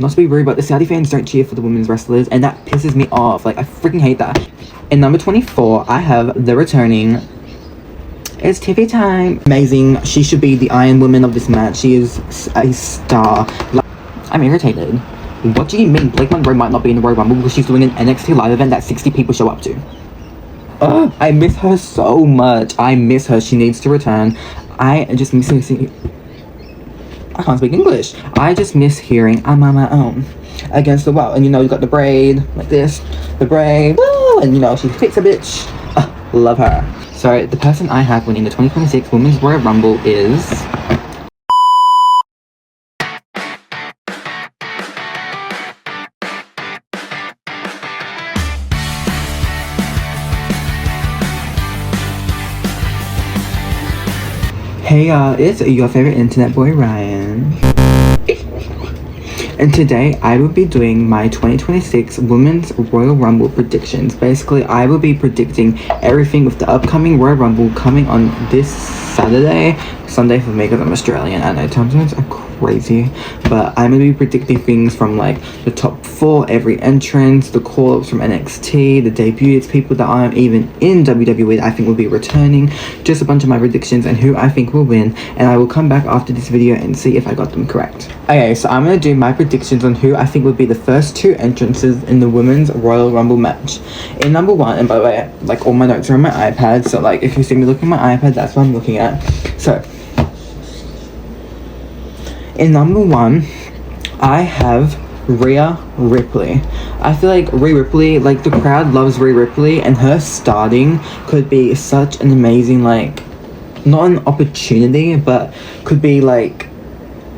Not to be rude, but the Saudi fans don't cheer for the women's wrestlers, and that pisses me off. Like, I freaking hate that. In number 24, I have the returning... It's Tiffy time. Amazing. She should be the Iron Woman of this match. She is a star. I'm irritated. What do you mean Blake Monroe might not be in the Royal Rumble because she's doing an NXT live event that 60 people show up to? Ugh, I miss her so much. I miss her. She needs to return. I just miss her. I can't speak English. I just miss hearing I'm on my own against the wall. And you know, you got the braid like this, the braid, woo, and you know, she fits a bitch. Love her. So the person I have winning the 2026 Women's Royal Rumble is... Hey y'all, it's your favorite internet boy Ryan. And today I will be doing my 2026 Women's Royal Rumble predictions. Basically, I will be predicting everything with the upcoming Royal Rumble coming on this Sunday for me because I'm Australian. I know time zones are crazy, but I'm going to be predicting things from like the top 4, every entrance, the call-ups from NXT, the debuts, people that aren't even in WWE that I think will be returning, just a bunch of my predictions and who I think will win, and I will come back after this video and see if I got them correct. Okay, so I'm going to do my predictions on who I think would be the first 2 entrances in the Women's Royal Rumble match. In number 1, and by the way, like all my notes are on my iPad, so like if you see me looking at my iPad, that's what I'm looking at. So, in number 1, I have Rhea Ripley. I feel like Rhea Ripley, like the crowd loves Rhea Ripley, and her starting could be such an amazing, like, not an opportunity, but could be like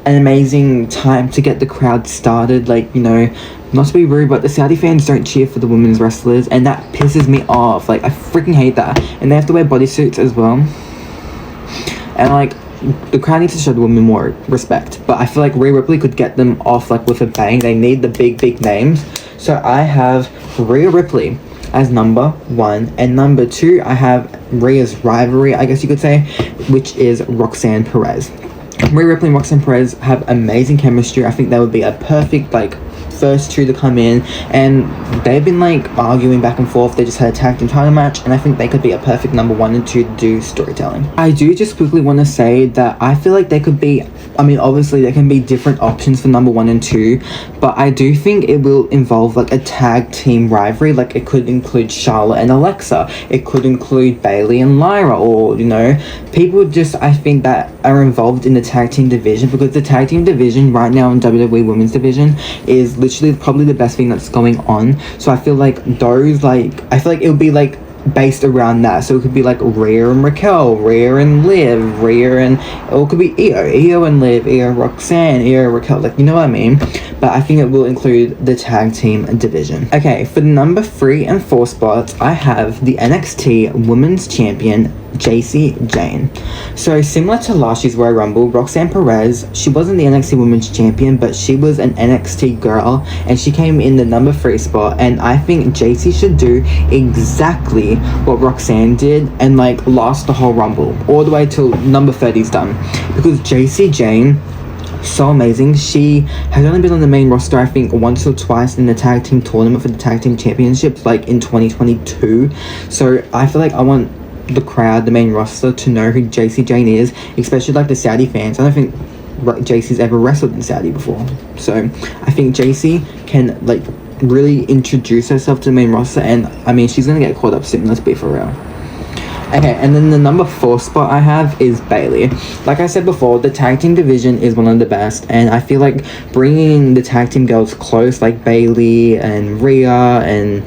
an amazing time to get the crowd started. Like, you know, not to be rude, but the Saudi fans don't cheer for the women's wrestlers, and that pisses me off. Like, I freaking hate that. And they have to wear bodysuits as well. And like, the crowd needs to show the women more respect, but I feel like Rhea Ripley could get them off like with a bang. They need the big names. So I have Rhea Ripley as number 1, and number 2 I have Rhea's rivalry, I guess you could say, which is Roxanne Perez. Rhea Ripley and Roxanne Perez have amazing chemistry. I think that would be a perfect like first 2 to come in, and they've been like arguing back and forth. They just had a tag team title match, and I think they could be a perfect number 1 and 2 to do storytelling. I do just quickly want to say that I feel like they could be, I mean obviously there can be different options for number 1 and 2, but I do think it will involve like a tag team rivalry. Like it could include Charlotte and Alexa, it could include Bayley and Lyra, or you know, people just I think that are involved in the tag team division, because the tag team division right now in WWE Women's Division is literally probably the best thing that's going on. So I feel like those, like, I feel like it would be like based around that. So it could be like Rhea and Raquel, Rhea and Liv, Rhea and, or it could be Iyo and Liv, Iyo Roxanne, Iyo Raquel, like, you know what I mean? But I think it will include the tag team division. Okay, for the number 3 and 4 spots, I have the NXT Women's Champion, Jacy Jayne. So similar to last year's Royal Rumble, Roxanne Perez, she wasn't the NXT Women's Champion, but she was an NXT girl, and she came in the number 3 spot, and I think Jacy should do exactly what Roxanne did and like last the whole Rumble all the way till number 30's done, because Jacy Jayne, so amazing. She has only been on the main roster I think once or twice in the tag team tournament for the tag team championships, like in 2022. So I feel like I want the crowd, the main roster, to know who Jacy Jayne is, especially like the Saudi fans. I don't think Jacy's ever wrestled in Saudi before, so I think Jacy can like really introduce herself to the main roster, and I mean she's gonna get caught up soon, let's be for real. Okay, and then the number 4 spot I have is Bayley. Like I said before, the tag team division is one of the best, and I feel like bringing the tag team girls close, like Bayley and Rhea and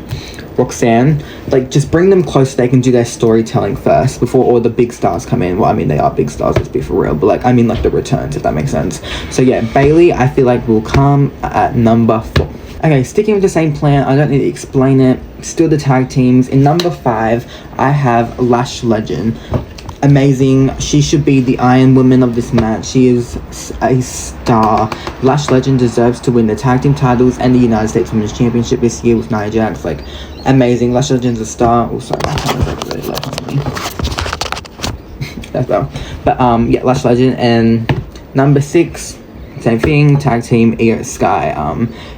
Roxanne, like just bring them close so they can do their storytelling first before all the big stars come in. Well, I mean they are big stars, let's be for real, but like I mean like the returns, if that makes sense. So yeah, Bayley I feel like will come at number 4. Okay, sticking with the same plan, I don't need to explain it. Still the tag teams. In number 5, I have Lash Legend. Amazing. She should be the Iron Woman of this match. She is a star. Lash Legend deserves to win the tag team titles and the United States Women's Championship this year with Nia Jax. Like, amazing. Lash Legend's a star. Oh, sorry, my camera's like really low on me. That's better. But yeah, Lash Legend. And number 6, Same thing, tag team Iyo Sky.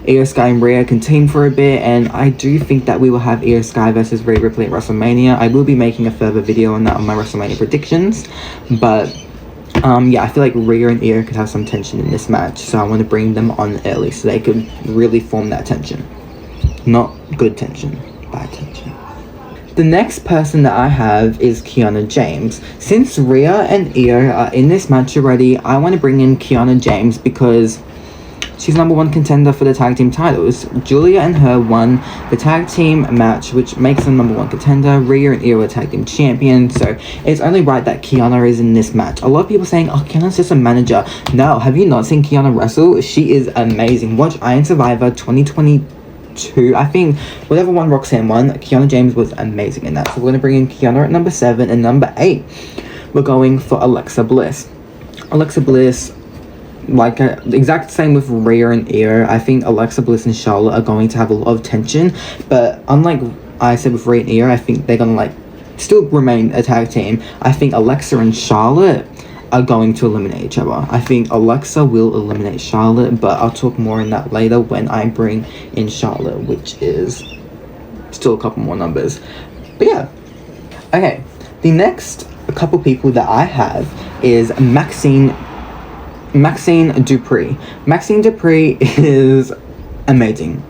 Iyo Sky and Rhea can team for a bit, and I do think that we will have Iyo Sky versus Rhea Ripley at WrestleMania. I will be making a further video on that on my WrestleMania predictions, but yeah, I feel like Rhea and Iyo could have some tension in this match, so I want to bring them on early so they could really form that tension. Not good tension, bad tension. The next person that I have is Kiana James. Since Rhea and Iyo are in this match already, I want to bring in Kiana James because she's #1 contender for the tag team titles. Julia and her won the tag team match, which makes them #1 contender. Rhea and Iyo are tag team champions, so it's only right that Kiana is in this match. A lot of people saying, oh, Kiana's just a manager. No, have you not seen Kiana wrestle? She is amazing. Watch Iron Survivor 2022. I think whatever one Roxanne won, Kiana James was amazing in that. So we're going to bring in Kiana at number 7, and number 8, we're going for Alexa Bliss. Alexa Bliss, like the exact same with Rhea and Iyo. I think Alexa Bliss and Charlotte are going to have a lot of tension, but unlike I said with Rhea and Iyo, I think they're gonna like still remain a tag team. I think Alexa and Charlotte are going to eliminate each other. I think Alexa will eliminate Charlotte, but I'll talk more in that later when I bring in Charlotte, which is still a couple more numbers. But yeah, okay, the next couple people that I have is Maxine Dupree. Maxine Dupree is amazing.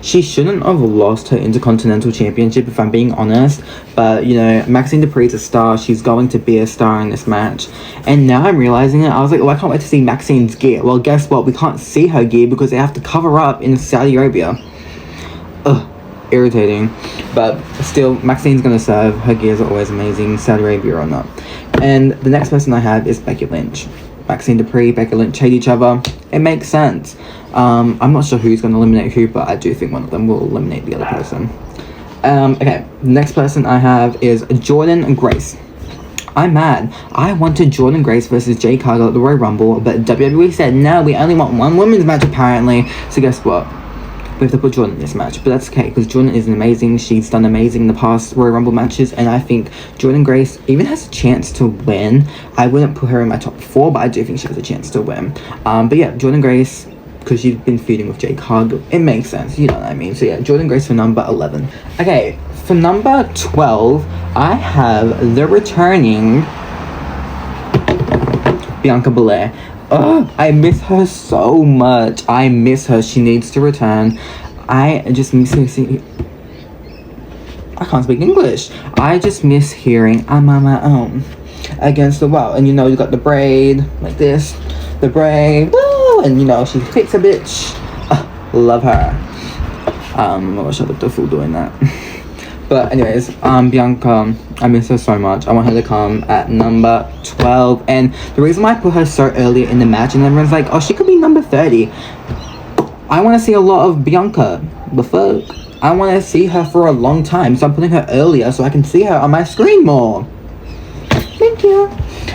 She shouldn't have lost her Intercontinental Championship, if I'm being honest, but you know, Maxine Dupree is a star. She's going to be a star in this match, and now I'm realizing it. I was like, oh, I can't wait to see Maxine's gear. Well, guess what? We can't see her gear because they have to cover up in Saudi Arabia. Ugh, irritating, but still, Maxine's gonna serve. Her gears are always amazing, Saudi Arabia or not. And the next person I have is Becky Lynch. Maxine Dupree, Becky Lynch hate each other. It makes sense. I'm not sure who's going to eliminate who, but I do think one of them will eliminate the other person. Okay, next person I have is Jordynne Grace. I'm mad. I wanted Jordynne Grace versus Jade Cargill at the Royal Rumble, but WWE said, no, we only want one women's match apparently. So guess what? We have to put Jordynne in this match, but that's okay because Jordynne is amazing. She's done amazing in the past Royal Rumble matches, and I think Jordynne Grace even has a chance to win. I wouldn't put her in my top 4, but I do think she has a chance to win. But yeah, Jordynne Grace, because she's been feuding with Jade Cargill, it makes sense, you know what I mean? So yeah, Jordynne Grace for number 11. Okay, for number 12, I have the returning Bianca Belair. Oh, I miss her so much. I miss her. She needs to return. I just miss her. I can't speak English. I just miss hearing I'm on my own against the wall. And you know, you got the braid like this. The braid. Woo! And you know, she kicks a bitch. Love her. Oh my gosh, I looked a fool doing that. But anyways, Bianca, I miss her so much. I want her to come at number 12. And the reason why I put her so early in the match, and everyone's like, oh, she could be number 30. I want to see a lot of Bianca. The fuck? I want to see her for a long time. So I'm putting her earlier so I can see her on my screen more. Thank you.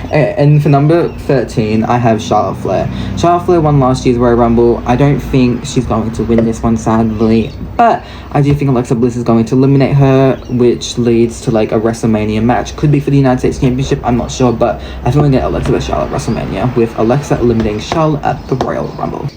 Okay, and for number 13, I have Charlotte Flair. Charlotte Flair won last year's Royal Rumble. I don't think she's going to win this one, sadly. But I do think Alexa Bliss is going to eliminate her, which leads to like a WrestleMania match. Could be for the United States Championship, I'm not sure. But I think we're going to get Alexa vs. Charlotte WrestleMania, with Alexa eliminating Charlotte at the Royal Rumble.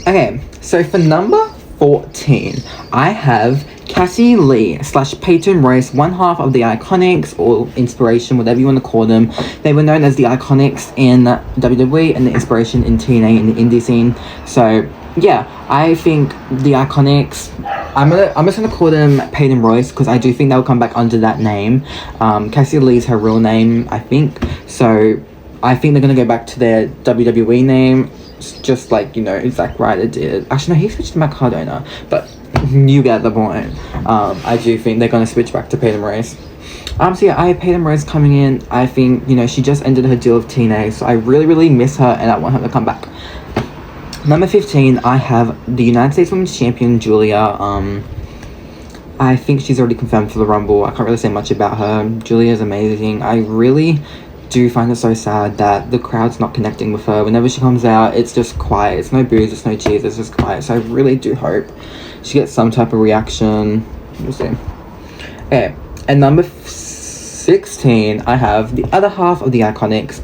Okay, so for number 14, I have Cassie Lee / Peyton Royce, one half of the Iconics, or Inspiration, whatever you want to call them. They were known as the Iconics in WWE and the Inspiration in TNA in the indie scene. So yeah, I think the Iconics, I'm just gonna call them Peyton Royce because I do think they'll come back under that name. Cassie Lee's her real name, I think. So I think they're gonna go back to their WWE name, just like, you know, Zack Ryder did. Actually, no, he switched to Matt Cardona, but you get the point. I do think they're going to switch back to Peyton Royce. So yeah, I have Peyton Royce coming in. I think, you know, she just ended her deal with TNA, so I really miss her and I want her to come back. Number 15, I have the United States Women's Champion, Julia. I think she's already confirmed for the Rumble. I can't really say much about her. Julia's amazing. I really do find it so sad that the crowd's not connecting with her. Whenever she comes out, it's just quiet. It's no boos, it's no cheers, it's just quiet. So I really do hope she gets some type of reaction. We'll see. Okay, and number 16, I have the other half of the Iconics.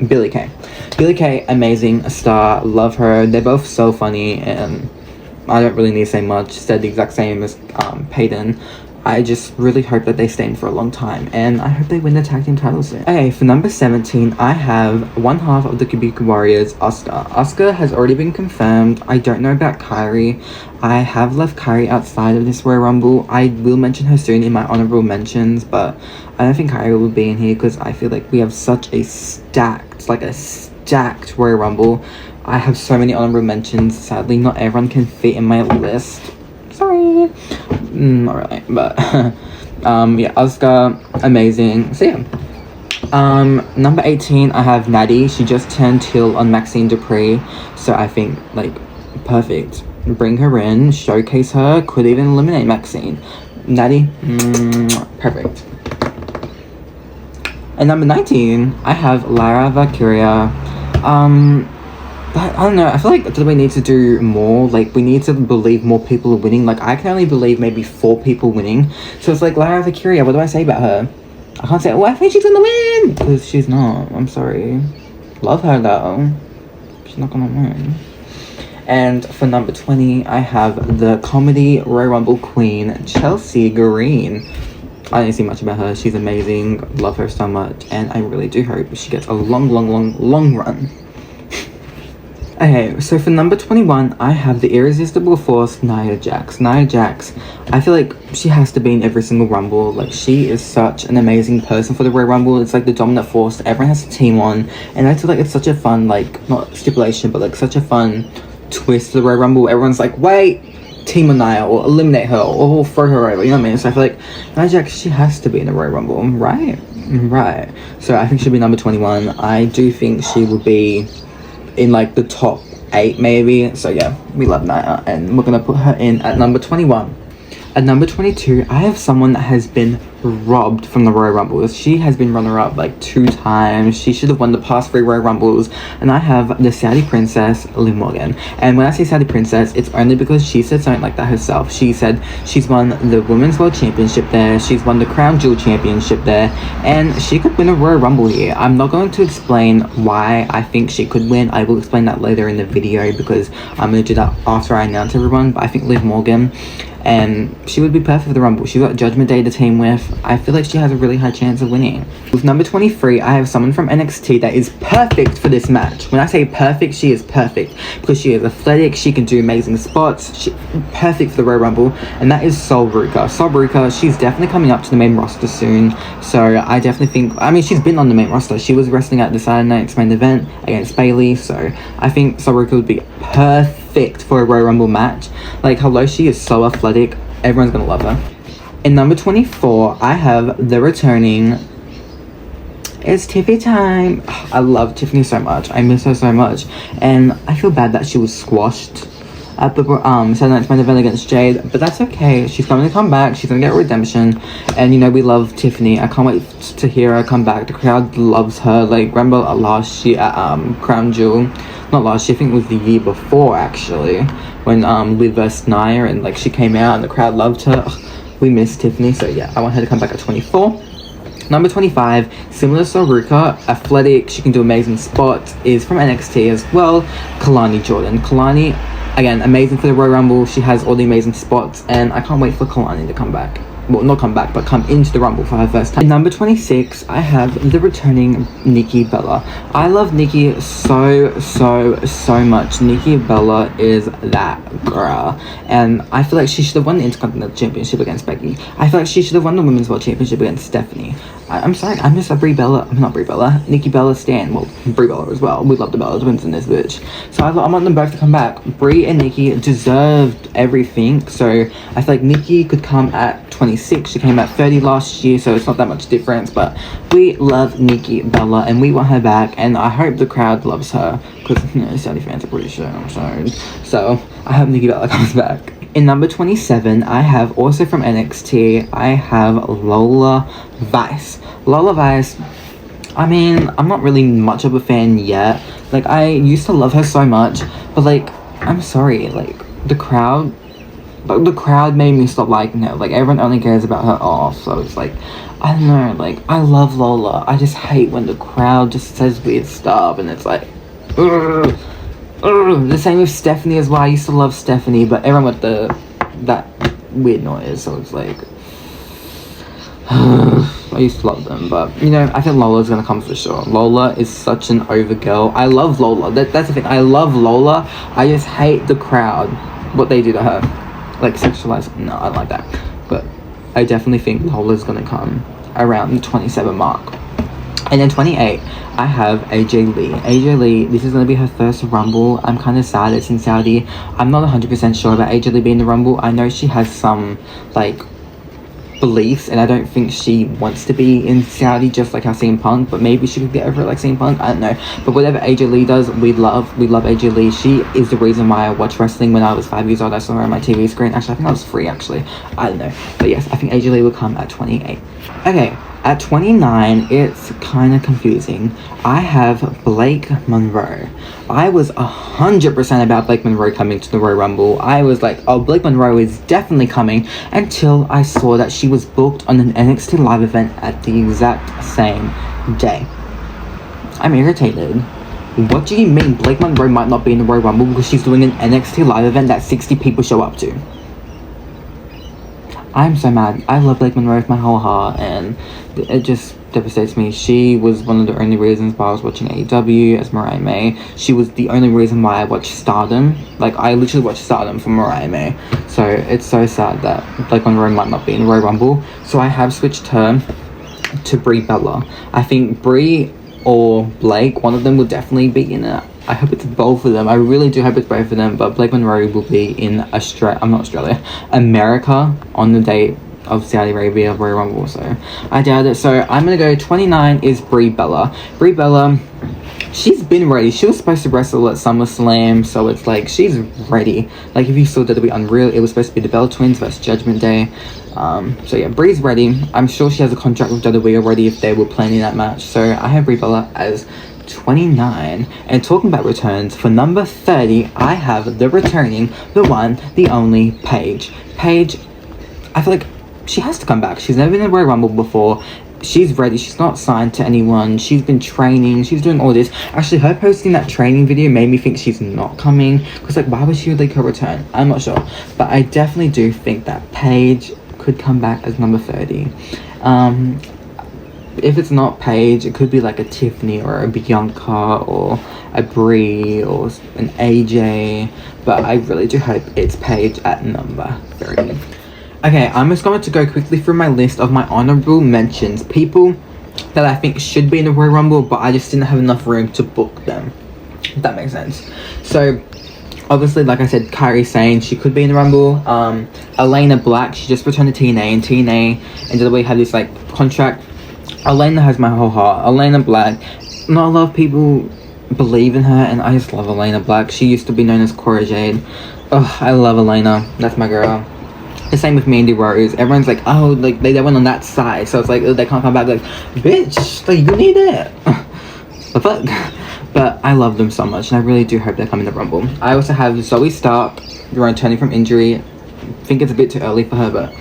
Billie Kay. Billie Kay, amazing star, love her. They're both so funny, and I don't really need to say much. They're the exact same as Peyton. I just really hope that they stay in for a long time, and I hope they win the tag team titles soon. Okay, for number 17, I have one half of the Kabuki Warriors, Asuka. Asuka has already been confirmed. I don't know about Kairi. I have left Kairi outside of this Royal Rumble. I will mention her soon in my honorable mentions, but I don't think Kairi will be in here because I feel like we have such a stacked Royal Rumble. I have so many honorable mentions. Sadly, not everyone can fit in my list. Sorry. Not really, but yeah, Asuka, amazing. So yeah, number 18, I have Natty. She just turned heel on Maxine Dupree, so I think like perfect. Bring her in, showcase her, could even eliminate Maxine. Natty, perfect. And number 19, I have Lara Valkyria. But I don't know, I feel like do we need to do more? Like, we need to believe more people are winning. Like, I can only believe maybe 4 people winning. So it's like, Lara Valkyria, what do I say about her? I can't say, oh, I think she's gonna win! Because she's not, I'm sorry. Love her though. She's not gonna win. And for number 20, I have the comedy Royal Rumble queen, Chelsea Green. I didn't see much about her. She's amazing. Love her so much. And I really do hope she gets a long run. Okay, so for number 21, I have the irresistible force, Nia Jax. Nia Jax, I feel like she has to be in every single Rumble. Like, she is such an amazing person for the Royal Rumble. It's like the dominant force everyone has to team on. And I feel like it's such a fun, like, not stipulation, but like such a fun twist to the Royal Rumble. Everyone's like, wait, team on Nia, or eliminate her, or throw her over, you know what I mean? So I feel like Nia Jax, she has to be in the Royal Rumble, right? Right. So I think she'll be number 21. I do think she will be in like the top 8 maybe. So yeah, we love Nia, and we're gonna put her in at number 21. At number 22, I have someone that has been robbed from the Royal Rumbles. She has been runner-up like 2 times. She should have won the past 3 Royal Rumbles. And I have the Saudi Princess, Liv Morgan. And when I say Saudi Princess, it's only because she said something like that herself. She said she's won the Women's World Championship there. She's won the Crown Jewel Championship there. And she could win a Royal Rumble here. I'm not going to explain why I think she could win. I will explain that later in the video because I'm going to do that after I announce everyone. But I think Liv Morgan, and she would be perfect for the Rumble. She's got Judgment Day to team with. I feel like she has a really high chance of winning. With number 23, I have someone from NXT that is perfect for this match. When I say perfect, she is perfect. Because she is athletic, she can do amazing spots. Perfect for the Royal Rumble. And that is Sol Ruka. Sol Ruka, she's definitely coming up to the main roster soon. So I definitely think, I mean, she's been on the main roster. She was wrestling at the Saturday Night's main event against Bayley. So I think Sol Ruka would be perfect for a Royal Rumble match. Like, hello, she is so athletic. Everyone's gonna love her. In number 24, I have the returning, it's Tiffy time. I love Tiffany so much. I miss her so much. And I feel bad that she was squashed at the Saturday Night's main event against Jade. But that's okay. She's going to come back. She's going to get redemption. And, you know, we love Tiffany. I can't wait to hear her come back. The crowd loves her. Like, remember last year at Crown Jewel? Not last year, I think it was the year before, actually. When Liv vs. Nia, and, like, she came out and the crowd loved her. Ugh, we miss Tiffany. So, yeah, I want her to come back at 24. Number 25, similar to Ruka, athletic, she can do amazing spots, is from NXT as well, Kalani Jordan. Kalani, again, amazing for the Royal Rumble. She has all the amazing spots, and I can't wait for Kalani to come back. Well, not come back, but come into the Rumble for her first time. Number 26, I have the returning Nikki Bella. I love Nikki so much. Nikki Bella is that girl. And I feel like she should have won the Intercontinental Championship against Becky. I feel like she should have won the Women's World Championship against Stephanie. I'm sorry, I miss a Nikki Bella stan. Well, Brie Bella as well. We love the Bella twins in this bitch. So I want them both to come back. Brie and Nikki deserved everything. So I feel like Nikki could come at 26. She came at 30 last year, so it's not that much difference. But we love Nikki Bella, and we want her back. And I hope the crowd loves her, because, you know, Saudi fans are pretty sure. I'm sorry. So I hope Nikki Bella comes back. In number 27, I have also from NXT, I have Lola Vice. Lola Vice, I mean, I'm not really much of a fan yet. Like, I used to love her so much, but, like, I'm sorry, like, the crowd Like, the crowd made me stop liking her. Like, everyone only cares about her off. So it's like, I don't know. Like, I love Lola. I just hate when the crowd just says weird stuff, and it's like, ugh, ugh. The same with Stephanie as well. I used to love Stephanie, but everyone with that weird noise. So it's like, I used to love them, but you know, I think Lola's gonna come for sure. Lola is such an over girl. I love Lola. That's the thing. I love Lola. I just hate the crowd, what they do to her, like sexualize. No, I don't like that. But I definitely think Lola's gonna come around the 27 mark. And then 28, I have AJ Lee. AJ Lee, this is gonna be her first Rumble. I'm kind of sad it's in Saudi. I'm not 100% sure about AJ Lee being the Rumble. I know she has some like beliefs, and I don't think she wants to be in Saudi, just like how CM Punk, but maybe she could get over it like CM Punk. I don't know, but whatever AJ Lee does, we love AJ Lee. She is the reason why I watched wrestling when I was 5 years old. I saw her on my TV screen. Actually, I think I was 3 actually, I don't know, but yes, I think AJ Lee will come at 28. Okay, at 29, it's kind of confusing. I have Blake Monroe. I was 100% about Blake Monroe coming to the Royal Rumble. I was like, oh, Blake Monroe is definitely coming, until I saw that she was booked on an NXT live event at the exact same day. I'm irritated. What do you mean Blake Monroe might not be in the Royal Rumble because she's doing an NXT live event that 60 people show up to? I'm so mad. I love Blake Monroe with my whole heart, and it just devastates me. She was one of the only reasons why I was watching AEW as Mariah May. She was the only reason why I watched Stardom. Like, I literally watched Stardom for Mariah May. So it's so sad that Blake Monroe might not be in the Royal Rumble. So I have switched her to Brie Bella. I think Brie or Blake, one of them will definitely be in it. I hope it's both of them. I really do hope it's both of them, but Blake Monroe will be in America on the day of Saudi Arabia Royal Rumble, so I doubt it. So I'm gonna go 29 is Brie Bella. Brie Bella, she's been ready. She was supposed to wrestle at SummerSlam, so it's like she's ready. Like, if you saw WWE Unreal, it was supposed to be the Bella Twins versus Judgment Day. So yeah, Brie's ready. I'm sure she has a contract with WWE already if they were planning that match. So I have Brie Bella as 29. And talking about returns, for number 30, I have the returning, the one, the only Paige. Paige, I feel like she has to come back. She's never been in a Royal Rumble before. She's ready. She's not signed to anyone. She's been training. She's doing all this. Actually, her posting that training video made me think she's not coming. Because, like, why would she like her return? I'm not sure. But I definitely do think that Paige could come back as number 30. If it's not Paige, it could be like a Tiffany or a Bianca or a Brie or an AJ. But I really do hope it's Paige at number 30. Okay, I'm just going to go quickly through my list of my honorable mentions. People that I think should be in the Royal Rumble, but I just didn't have enough room to book them. If that makes sense. So, obviously, like I said, Kairi Sane, she could be in the Rumble. Elena Black, she just returned to TNA, and TNA and WWE have this, like, contract. Elena has my whole heart. Elena Black, not a lot of people believe in her, and I just love Elena Black. She used to be known as Cora Jade. Oh, I love Elena. That's my girl. The same with Mandy Rose. Everyone's like, oh, like they went on that side, so it's like, oh, they can't come back. Like, bitch, like, you need it. The fuck? But I love them so much, and I really do hope they come in the Rumble. I also have Zoe Stark returning from injury. I think it's a bit too early for her, but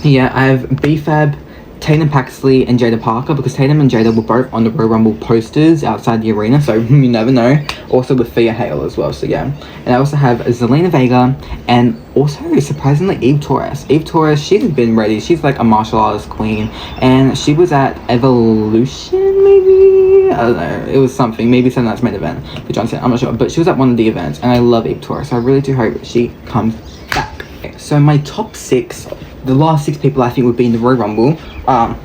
yeah, I have B-Fab, Tatum Paxley, and Jada Parker, because Tatum and Jada were both on the Royal Rumble posters outside the arena, so you never know. Also with Thea Hale as well, so yeah. And I also have Zelina Vega, and also, surprisingly, Eve Torres. Eve Torres, she's been ready. She's like a martial artist queen, and she was at Evolution, maybe? I don't know. It was something. Maybe some that's main event for John Cena. I'm not sure, but she was at one of the events, and I love Eve Torres, so I really do hope she comes back. Okay, so my top 6, the last 6 people I think would be in the Royal Rumble are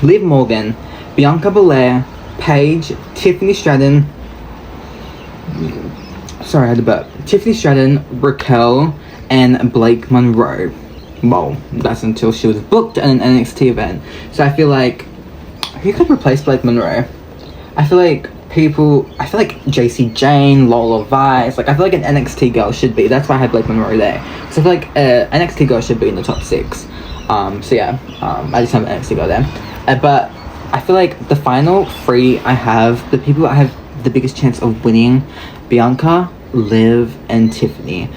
Liv Morgan, Bianca Belair, Paige, Tiffany Stratton, sorry, I had to burp, Tiffany Stratton, Raquel, and Blake Monroe. Well, that's until she was booked at an NXT event. So I feel like, who could replace Blake Monroe? I feel like JC Jane, Lola Vice, like I feel like an NXT girl should be. That's why I had Blake Monroe there. So I feel like NXT girl should be in the top 6. So yeah, I just have an NXT girl there. But I feel like the final 3 I have, the people I have the biggest chance of winning, Bianca, Liv, and Tiffany.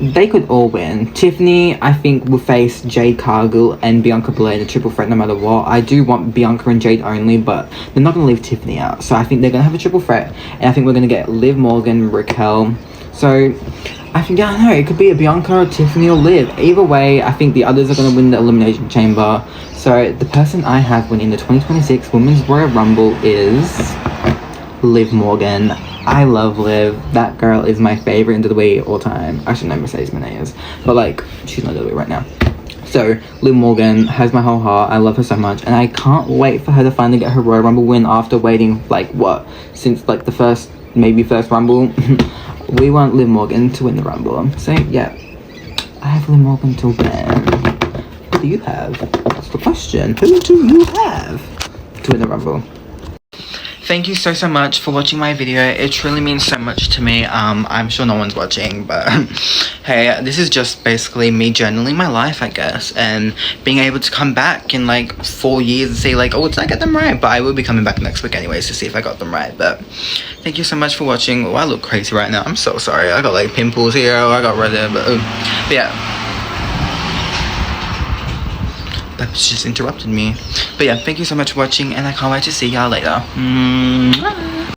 they could all win. Tiffany, I think, will face Jade Cargill and Bianca Belair in a triple threat no matter what. I do want Bianca and Jade only, but they're not going to leave Tiffany out. So I think they're going to have a triple threat, and I think we're going to get Liv Morgan, Raquel. So I think, I don't know, it could be a Bianca or Tiffany or Liv. Either way, I think the others are going to win the Elimination Chamber. So the person I have winning the 2026 Women's Royal Rumble is Liv Morgan. I love Liv. That girl is my favorite in WWE all time. Actually, no, Mercedes Moné is. But, like, she's not WWE right now. So, Liv Morgan has my whole heart. I love her so much. And I can't wait for her to finally get her Royal Rumble win after waiting, like, what? Since, like, the first Rumble. We want Liv Morgan to win the Rumble. So, yeah. I have Liv Morgan to win. Who do you have? That's the question. Who do you have to win the Rumble? Thank you so much for watching my video. It truly means so much to me. I'm sure no one's watching, but hey, this is just basically me journaling my life, I guess, and being able to come back in like 4 years and say like, oh, did I get them right? But I will be coming back next week anyways to see if I got them right. But thank you so much for watching. Oh, I look crazy right now. I'm so sorry. I got like pimples here. I got red there, but yeah. That just interrupted me. But yeah, thank you so much for watching, and I can't wait to see y'all later.